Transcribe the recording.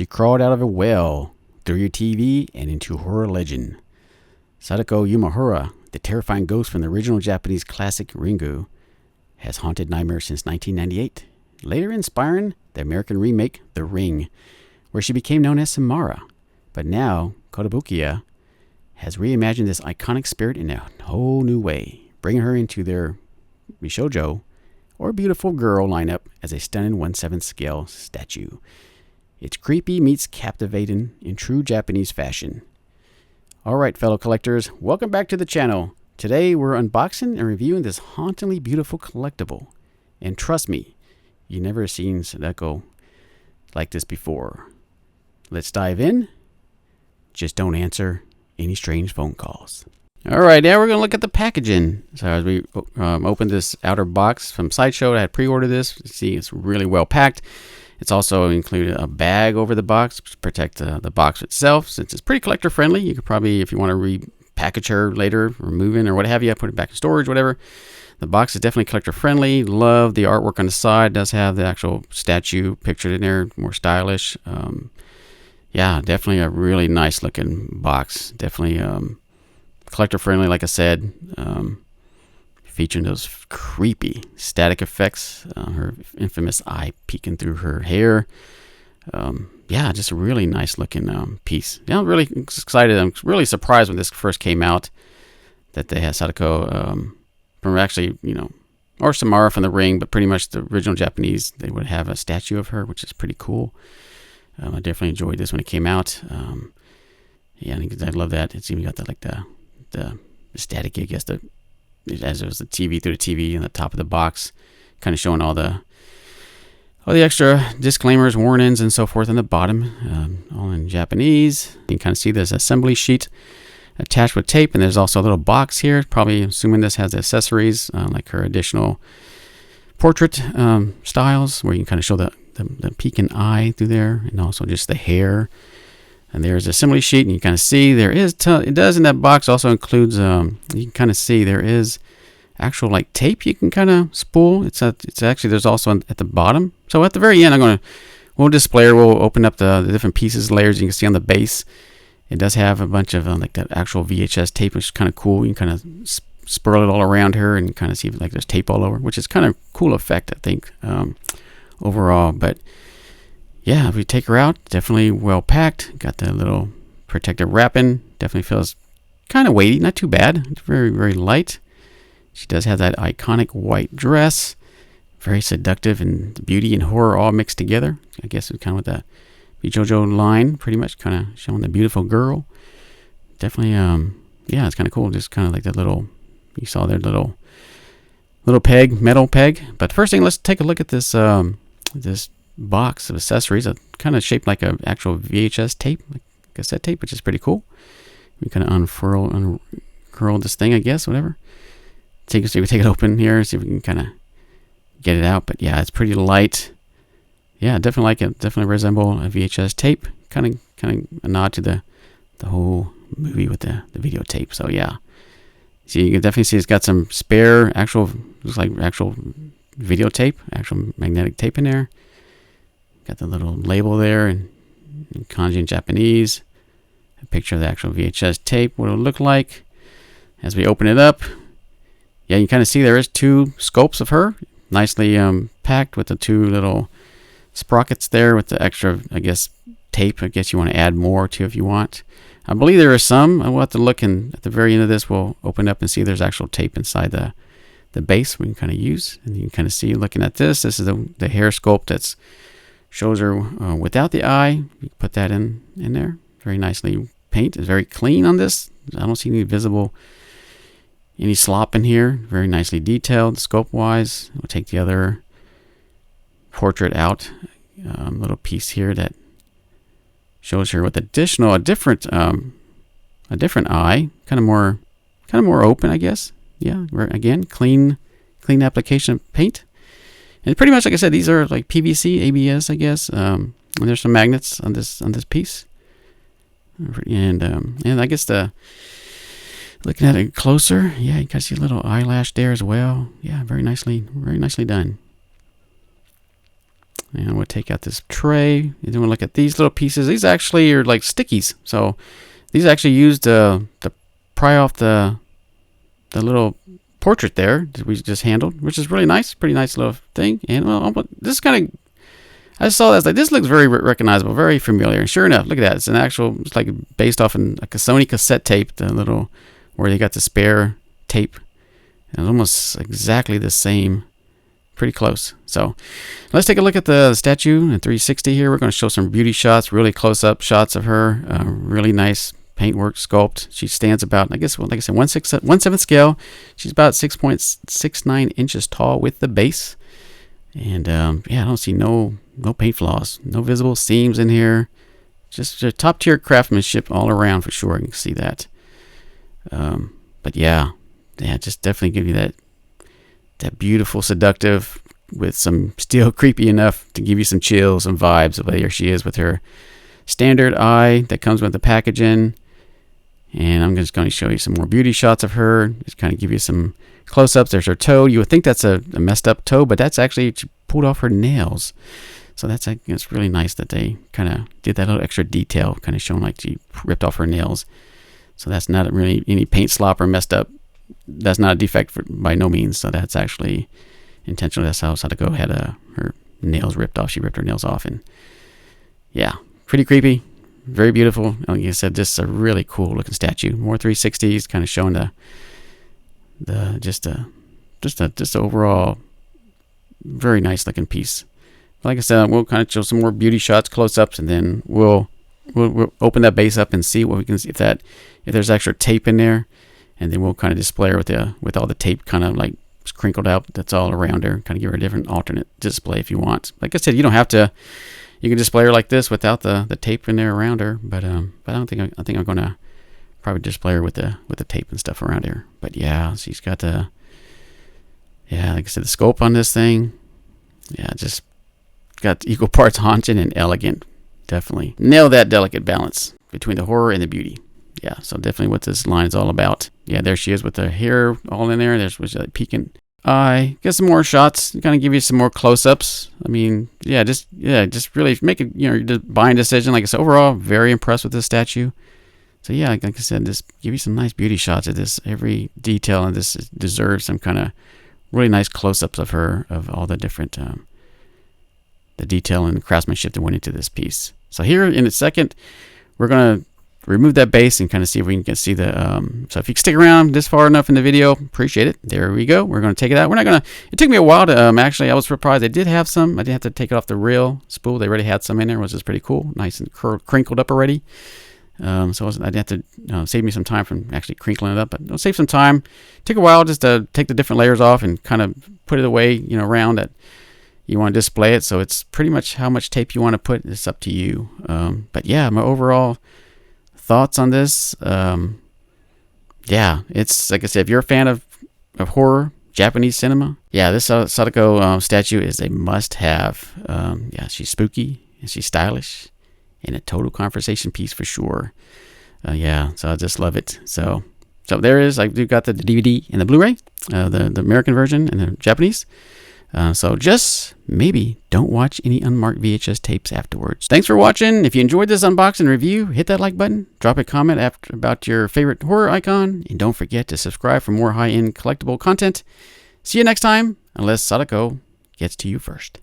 She crawled out of a well, through your TV, and into horror legend. Sadako Yamamura, the terrifying ghost from the original Japanese classic Ringu, has haunted nightmares since 1998, later inspiring the American remake The Ring, where she became known as Samara. But now, Kotobukiya has reimagined this iconic spirit in a whole new way, bringing her into their Bishoujo, or beautiful girl lineup as a stunning 1/7 scale statue. It's creepy meets captivating in true Japanese fashion. Alright fellow collectors, welcome back to the channel. Today we're unboxing and reviewing this hauntingly beautiful collectible. And trust me, you've never seen Sadako like this before. Let's dive in. Just don't answer any strange phone calls. Alright, now we're going to look at the packaging. So as we opened this outer box from Sideshow, I had pre-ordered this. You see, it's really well packed. It's also included a bag over the box to protect the box itself. Since it's pretty collector friendly, you could probably, if you want to repackage her later, remove it or what have you, put it back in storage, whatever. The box is definitely collector friendly. Love the artwork on the side. It does have the actual statue pictured in there, more stylish. Yeah, definitely a really nice looking box. Definitely collector friendly, like I said. Featuring those creepy static effects, her infamous eye peeking through her hair. Yeah, just a really nice looking piece. Yeah, I'm really excited. I'm really surprised when this first came out that they had Sadako from actually, or Samara from The Ring, but pretty much the original Japanese, they would have a statue of her, which is pretty cool. I definitely enjoyed this when it came out. Yeah, I love that. It's even got the static, I guess, as it was the TV through the TV on the top of the box, kind of showing all the extra disclaimers, warnings, and so forth on the bottom, all in Japanese. You can kind of see this assembly sheet attached with tape, and there's also a little box here. Probably assuming this has the accessories, like her additional portrait styles, where you can kind of show the peeking eye through there, and also just the hair. And there's the assembly sheet, and you kind of see there is, it does in that box also includes, you can kind of see there is actual like tape you can kind of spool. It's actually, there's also at the bottom. So at the very end, we'll display or we'll open up the different pieces, layers you can see on the base. It does have a bunch of like that actual VHS tape, which is kind of cool. You can kind of swirl it all around her and kind of see like there's tape all over, which is kind of cool effect, I think, overall. But yeah, if we take her out, definitely well packed. Got the little protective wrapping. Definitely feels kind of weighty, not too bad. It's very, very light. She does have that iconic white dress. Very seductive and beauty and horror all mixed together. I guess it's kind of with the Bishoujo line, pretty much kind of showing the beautiful girl. Definitely, yeah, it's kind of cool. Just kind of like that little, you saw their little peg, metal peg. But first thing, let's take a look at this, this box of accessories, kind of shaped like an actual VHS tape, like cassette tape, which is pretty cool. We kind of uncurl this thing, I guess, whatever. So we take it open here, see if we can kind of get it out. But yeah, it's pretty light. Yeah, definitely like it. Definitely resemble a VHS tape. Kind of a nod to the whole movie with the videotape. So yeah, so you can definitely see it's got some spare looks like actual videotape, actual magnetic tape in there. Got the little label there in kanji and Japanese. A picture of the actual VHS tape, what it'll look like. As we open it up, yeah, you kind of see there is two sculpts of her. Nicely packed with the two little sprockets there with the extra, I guess, tape. I guess you want to add more to if you want. I believe there is some. I will have to look, and at the very end of this, we'll open up and see there's actual tape inside the base we can kind of use. And you can kind of see, looking at this is the hair sculpt that's shows her without the eye. You can put that in there. Very nicely paint. It's very clean on this. I don't see any slop in here. Very nicely detailed scope wise. We'll take the other portrait out. Little piece here that shows her with a different eye. Kind of more open, I guess. Yeah. Again, clean application of paint. And pretty much, like I said, these are like PVC, ABS, I guess. And there's some magnets on this piece. And I guess looking at it closer, yeah, you can see a little eyelash there as well. Yeah, very nicely done. And we'll take out this tray. And then we'll look at these little pieces. These actually are like stickies. So these actually used to pry off the little portrait there that we just handled, which is really nice. Pretty nice little thing. And well, this kind of, I saw that, like, this looks very recognizable, very familiar. And sure enough, look at that. It's an actual, it's like based off in like a Sony cassette tape, the little, where they got the spare tape. And it's almost exactly the same. Pretty close. So let's take a look at the statue in 360 here. We're going to show some beauty shots, really close-up shots of her. Really nice paintwork sculpt. She stands about, I guess, well, like I said, 1/7 scale. She's about 6.69 inches tall with the base. And yeah, I don't see no paint flaws, no visible seams in here. Just top-tier craftsmanship all around for sure. You can see that. But yeah, just definitely give you that beautiful, seductive, with some still creepy enough to give you some chills, some vibes of there she is with her standard eye that comes with the packaging. And I'm just going to show you some more beauty shots of her, just kind of give you some close-ups. There's her toe. You would think that's a messed up toe, but that's actually, she pulled off her nails. So it's really nice that they kind of did that little extra detail, kind of showing like she ripped off her nails. So that's not really any paint slop or messed up. That's not a defect by no means. So that's actually intentional. That's how Sadako had her nails ripped off. She ripped her nails off, and yeah, pretty creepy, very beautiful. Like I said, just a really cool looking statue. More 360s, kind of showing the overall very nice looking piece. Like I said, we'll kind of show some more beauty shots, close ups, and then we'll open that base up and see what we can see if there's extra tape in there. And then we'll kind of display her with all the tape kind of like crinkled out that's all around her. Kind of give her a different alternate display if you want. Like I said, you don't have to. You can display her like this without the tape in there around her. But I think I'm gonna probably display her with the tape and stuff around her. But yeah, she's got like I said, the scope on this thing. Yeah, just got equal parts haunting and elegant. Definitely nail that delicate balance between the horror and the beauty. Yeah, so definitely what this line is all about. Yeah, there she is with the hair all in there. There's a peeking eye. Get some more shots. Kind of give you some more close-ups. I mean, just really make it, your buying decision. Like I said, overall, very impressed with this statue. So yeah, like I said, just give you some nice beauty shots of this. Every detail in this deserves some kind of really nice close-ups of her, of all the different, the detail and craftsmanship that went into this piece. So here in a second, we're going to remove that base and kind of see if we can see the so if you stick around this far enough in the video, appreciate it. There we go. We're going to take it out. We're not going to, it took me a while to actually, I was surprised they did have some. I didn't have to take it off the real spool. They already had some in there, which is pretty cool, nice and crinkled up already. So I didn't have to save me some time from actually crinkling it up, but it'll save some time. Take a while just to take the different layers off and kind of put it away, around that you want to display it. So it's pretty much how much tape you want to put. It's up to you. But yeah, my overall thoughts on this, it's like I said, if you're a fan of horror, Japanese cinema, this Sadako statue is a must-have. She's spooky and she's stylish and a total conversation piece for sure. So I just love it. So there it is. I do got the DVD and the Blu-ray, the American version and the Japanese. So just maybe don't watch any unmarked VHS tapes afterwards. Thanks for watching. If you enjoyed this unboxing review, hit that like button, drop a comment about your favorite horror icon, and don't forget to subscribe for more high-end collectible content. See you next time, unless Sadako gets to you first.